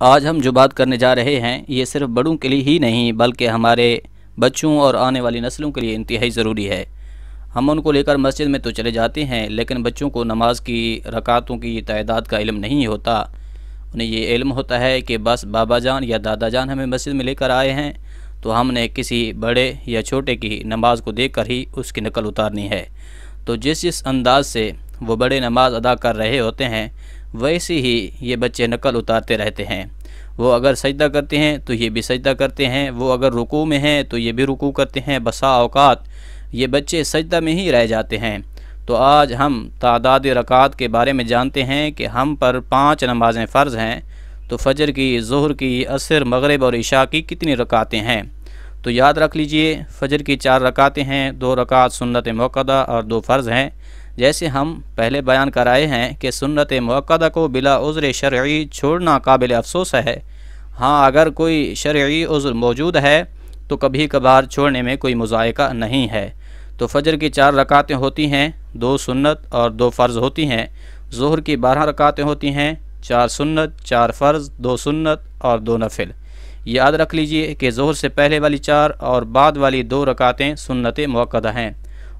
آج ہم جو بات کرنے جا رہے ہیں یہ صرف بڑوں کے لیے ہی نہیں بلکہ ہمارے بچوں اور آنے والی نسلوں کے لیے انتہائی ضروری ہے۔ ہم ان کو لے کر مسجد میں تو چلے جاتے ہیں لیکن بچوں کو نماز کی رکعتوں کی تعداد کا علم نہیں ہوتا۔ انہیں یہ علم ہوتا ہے کہ بس بابا جان یا دادا جان ہمیں مسجد میں لے کر آئے ہیں تو ہم نے کسی بڑے یا چھوٹے کی نماز کو دیکھ کر ہی اس کی نقل اتارنی ہے۔ تو جس انداز سے وہ بڑے نماز ادا کر رہے ہوتے ہیں ویسے ہی یہ بچے نقل اتارتے رہتے ہیں۔ وہ اگر سجدہ کرتے ہیں تو یہ بھی سجدہ کرتے ہیں، وہ اگر رکوع میں ہیں تو یہ بھی رکوع کرتے ہیں۔ بسا اوقات یہ بچے سجدہ میں ہی رہ جاتے ہیں۔ تو آج ہم تعداد رکعات کے بارے میں جانتے ہیں کہ ہم پر 5 نمازیں فرض ہیں، تو فجر کی، ظہر کی، عصر، مغرب اور عشاء کی کتنی رکعتیں ہیں؟ تو یاد رکھ لیجئے، فجر کی 4 رکعتیں ہیں، 2 رکعت سنت موقدہ اور 2 فرض ہیں۔ جیسے ہم پہلے بیان کرائے ہیں کہ سنت موقدہ کو بلا عذر شرعی چھوڑنا قابل افسوس ہے۔ ہاں، اگر کوئی شرعی عذر موجود ہے تو کبھی کبھار چھوڑنے میں کوئی مضائقہ نہیں ہے۔ تو فجر کی 4 رکعتیں ہوتی ہیں، 2 سنت اور 2 فرض ہوتی ہیں۔ ظہر کی 12 رکعتیں ہوتی ہیں، 4 سنت، 4 فرض، 2 سنت اور 2 نفل۔ یاد رکھ لیجئے کہ ظہر سے پہلے والی 4 اور بعد والی 2 رکعتیں سنت موقدہ ہیں،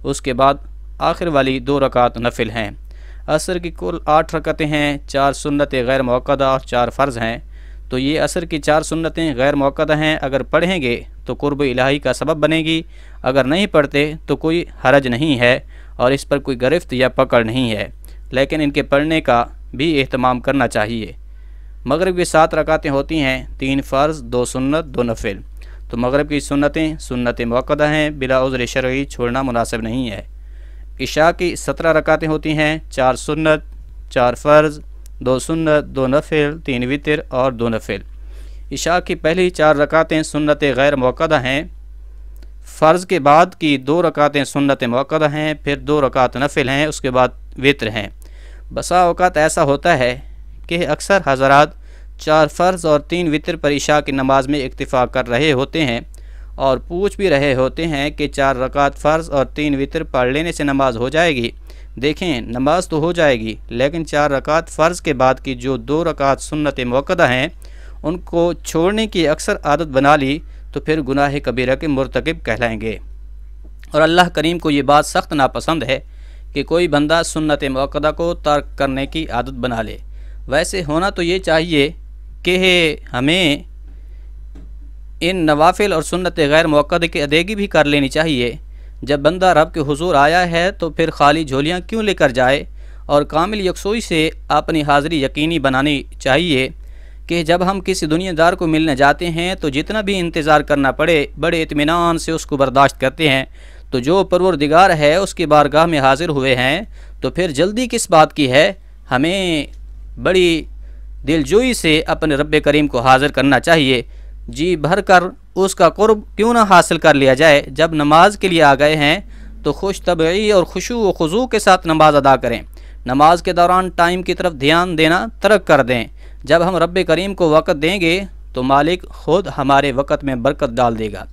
اس کے بعد آخر والی 2 رکعت نفل ہیں۔ عصر کی کل 8 رکعتیں ہیں، 4 سنتیں غیر موقدہ اور 4 فرض ہیں۔ تو یہ عصر کی 4 سنتیں غیر موقدہ ہیں، اگر پڑھیں گے تو قرب الہی کا سبب بنے گی، اگر نہیں پڑھتے تو کوئی حرج نہیں ہے اور اس پر کوئی گرفت یا پکڑ نہیں ہے، لیکن ان کے پڑھنے کا بھی اہتمام کرنا چاہیے۔ مغرب کی 7 رکعتیں ہوتی ہیں، 3 فرض، 2 سنت، 2 نفل۔ تو مغرب کی سنتیں سنت موقدہ ہیں، بلا عذر شرعی چھوڑنا مناسب نہیں ہے۔ عشاء کی 17 رکعتیں ہوتی ہیں، 4 سنت، 4 فرض، 2 سنت، 2 نفل، 3 وتر اور 2 نفل۔ عشاء کی پہلی 4 رکعتیں سنت غیر موقدہ ہیں، فرض کے بعد کی 2 رکعتیں سنت موقدہ ہیں، پھر 2 رکعت نفل ہیں، اس کے بعد وتر ہیں۔ بسا اوقات ایسا ہوتا ہے کہ اکثر حضرات 4 فرض اور 3 وتر پر عشاء کی نماز میں اکتفا کر رہے ہوتے ہیں اور پوچھ بھی رہے ہوتے ہیں کہ 4 رکعت فرض اور 3 وتر پڑھ لینے سے نماز ہو جائے گی۔ دیکھیں، نماز تو ہو جائے گی لیکن 4 رکعت فرض کے بعد کی جو 2 رکعت سنت موقدہ ہیں ان کو چھوڑنے کی اکثر عادت بنا لی تو پھر گناہ کبیرہ کے مرتکب کہلائیں گے، اور اللہ کریم کو یہ بات سخت ناپسند ہے کہ کوئی بندہ سنت موقدہ کو ترک کرنے کی عادت بنا لے۔ ویسے ہونا تو یہ چاہیے کہ ہمیں ان نوافل اور سنت غیر موقدہ کی ادائیگی بھی کر لینی چاہیے۔ جب بندہ رب کے حضور آیا ہے تو پھر خالی جھولیاں کیوں لے کر جائے، اور کامل یکسوئی سے اپنی حاضری یقینی بنانی چاہیے کہ جب ہم کسی دنیا دار کو ملنے جاتے ہیں تو جتنا بھی انتظار کرنا پڑے بڑے اطمینان سے اس کو برداشت کرتے ہیں۔ تو جو پروردگار ہے اس کی بارگاہ میں حاضر ہوئے ہیں تو پھر جلدی کس بات کی ہے؟ ہمیں بڑی دلجوئی سے اپنے رب کریم کو حاضر کرنا چاہیے، جی بھر کر اس کا قرب کیوں نہ حاصل کر لیا جائے۔ جب نماز کے لیے آ گئے ہیں تو خوش طبعی اور خشوع و خضوع کے ساتھ نماز ادا کریں۔ نماز کے دوران ٹائم کی طرف دھیان دینا ترک کر دیں۔ جب ہم رب کریم کو وقت دیں گے تو مالک خود ہمارے وقت میں برکت ڈال دے گا۔